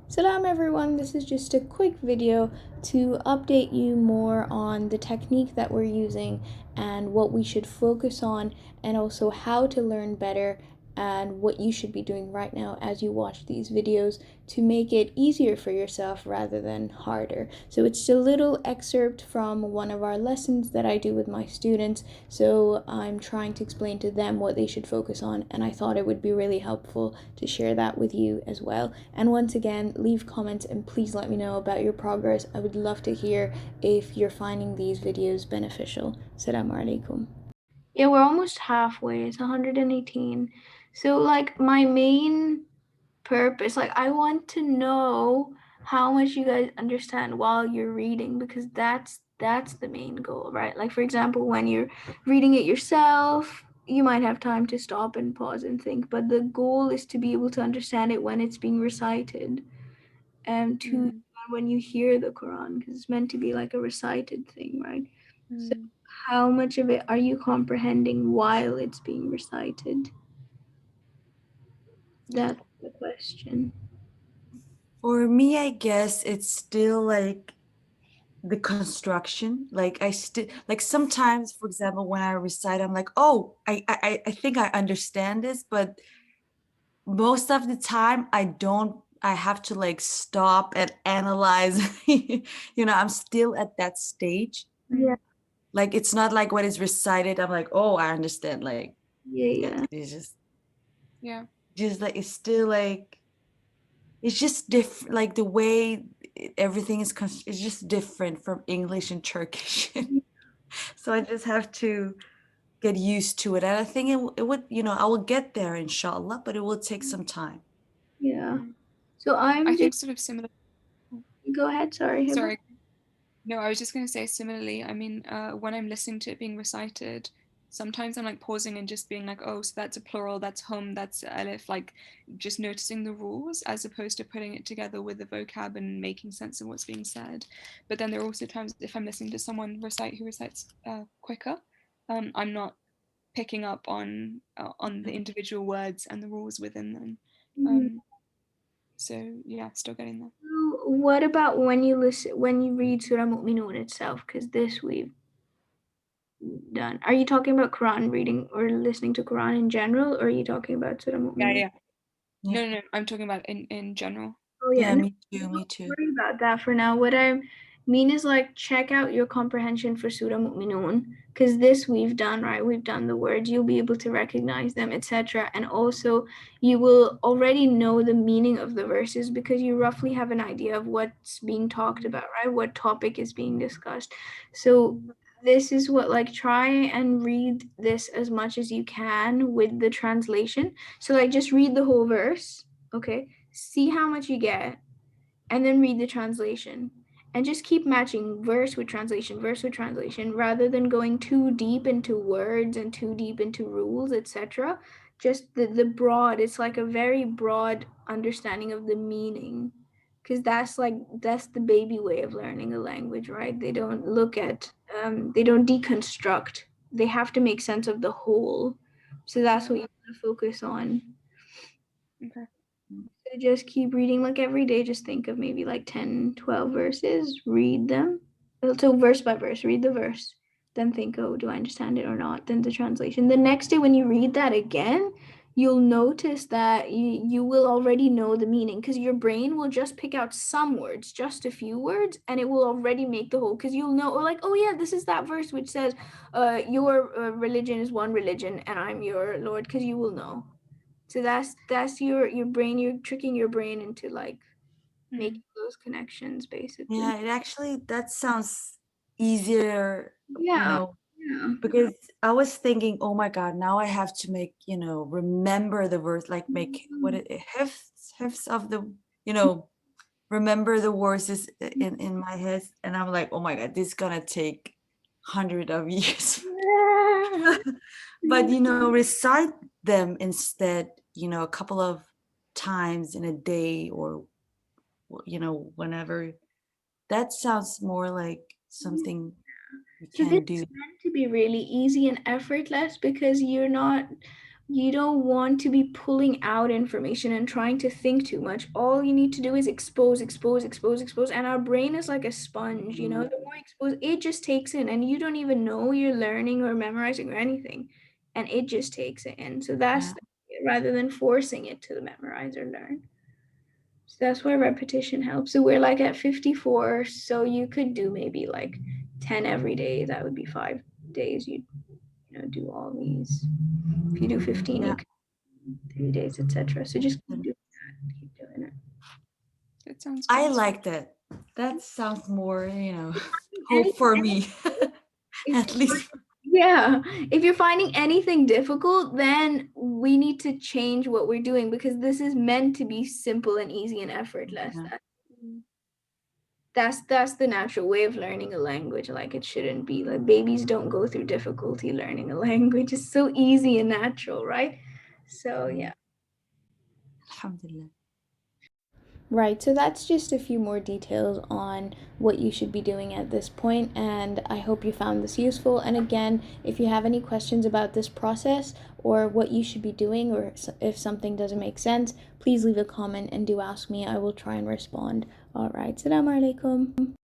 Salam everyone, this is just a quick video to update you more on the technique that we're using and what we should focus on, and also how to learn better and what you should be doing right now as you watch these videos to make it easier for yourself rather than harder. So it's a little excerpt from one of our lessons that I do with my students, so I'm trying to explain to them what they should focus on, and I thought it would be really helpful to share that with you as well. And once again, leave comments and please let me know about your progress. I would love to hear if you're finding these videos beneficial. Assalamu alaikum. Yeah, we're almost halfway. It's 118. So, like, my main purpose, like, I want to know how much you guys understand while you're reading, because that's the main goal, right? Like, for example, when you're reading it yourself, you might have time to stop and pause and think, but the goal is to be able to understand it when it's being recited, and to when you hear the Quran, because it's meant to be like a recited thing, right? So how much of it are you comprehending while it's being recited? That's the question. For me, I guess it's still like the construction. Like I still like sometimes, for example, when I recite, I'm like, oh, I think I understand this, but most of the time I don't. I have to like stop and analyze. I'm still at that stage. Yeah, Like it's not like when it's recited, I'm like, oh, I understand. Like yeah, yeah. it's Yeah. just like it's still like it's just different. Like the way everything is, it's just different from English and Turkish. So I just have to get used to it. And I think it would, I will get there, inshallah, but it will take some time. Yeah. Mm. So I I'm just think sort of similar. go ahead, sorry, Hiba. Sorry. No, I was just going to say similarly. I mean, when I'm listening to it being recited, sometimes I'm like pausing and just being like, oh, so that's a plural, that's hum, that's alif, like just noticing the rules as opposed to putting it together with the vocab and making sense of what's being said. But then there are also times if I'm listening to someone recite who recites quicker, I'm not picking up on the individual words and the rules within them. Mhm. Um, so yeah, still getting there. So what about when you read Surah Mu'minun itself? Because this we've done. Are you talking about Quran reading or listening to Quran in general, or are you talking about Surah Yeah, Mu'minun? yeah. Yeah. No, no, no. I'm talking about in general. Oh yeah, Yeah, no, me too. Me don't too. worry about that for now. What I mean is, like, check out your comprehension for Surah Mu'minun, because this we've done, right? We've done the words. You'll be able to recognize them, etc. And also, you will already know the meaning of the verses because you roughly have an idea of what's being talked about, right? What topic is being discussed. So this is what, like, try and read this as much as you can with the translation. So, like, just read the whole verse, okay? See how much you get, and then read the translation. And just keep matching verse with translation, rather than going too deep into words and too deep into rules, etc. Just the broad, it's like a very broad understanding of the meaning. Because that's the baby way of learning a language, right? They don't look at, they don't deconstruct. They have to make sense of the whole. So that's Yeah. what you want to focus on. Okay. So just keep reading, like, every day. Just think of maybe like 10, 12 verses, read them. So verse by verse, read the verse. Then think, oh, do I understand it or not? Then the translation. The next day when you read that again, you'll notice that you will already know the meaning, because your brain will just pick out some words, just a few words, and it will already make the whole, because you'll know, or like, oh yeah, this is that verse which says, your religion is one religion and I'm your Lord, because you will know. So that's your brain. You're tricking your brain into, like, Mm. making those connections, basically. Yeah, it actually that sounds easier, you Yeah, know, yeah. because I was thinking, oh my God, now I have to make, remember the words, like make what it hefts of the, you know, remember the words is in my head, and I'm like, oh my God, this is gonna take hundred of years. But recite them instead, a couple of times in a day, or whenever. That sounds more like something you So this can do. is meant to be really easy and effortless, because you're not You don't want to be pulling out information and trying to think too much. All you need to do is expose, expose, expose, expose. And our brain is like a sponge, you know, the more exposed, it just takes in, and you don't even know you're learning or memorizing or anything. And it just takes it in. So Yeah. rather than forcing it to memorize or learn. So that's why repetition helps. So we're like at 54. So you could do maybe like 10 every day. That would be 5 days. You do all these. If you do 15, you Yeah. can 3 days, etc. So just And keep doing it. That sounds I good. like that. That sounds more, hope Anything, for me. if At least. yeah, if you're finding anything difficult, then we need to change what we're doing because this is meant to be simple and easy and effortless. Yeah. That's the natural way of learning a language. Like it shouldn't be like babies don't go through difficulty learning a language. It's so easy and natural, right? So yeah. Alhamdulillah. Right, so that's just a few more details on what you should be doing at this point, and I hope you found this useful. And again, if you have any questions about this process or what you should be doing, or if something doesn't make sense, please leave a comment and do ask me. I will try and respond. All right, Assalamu alaikum.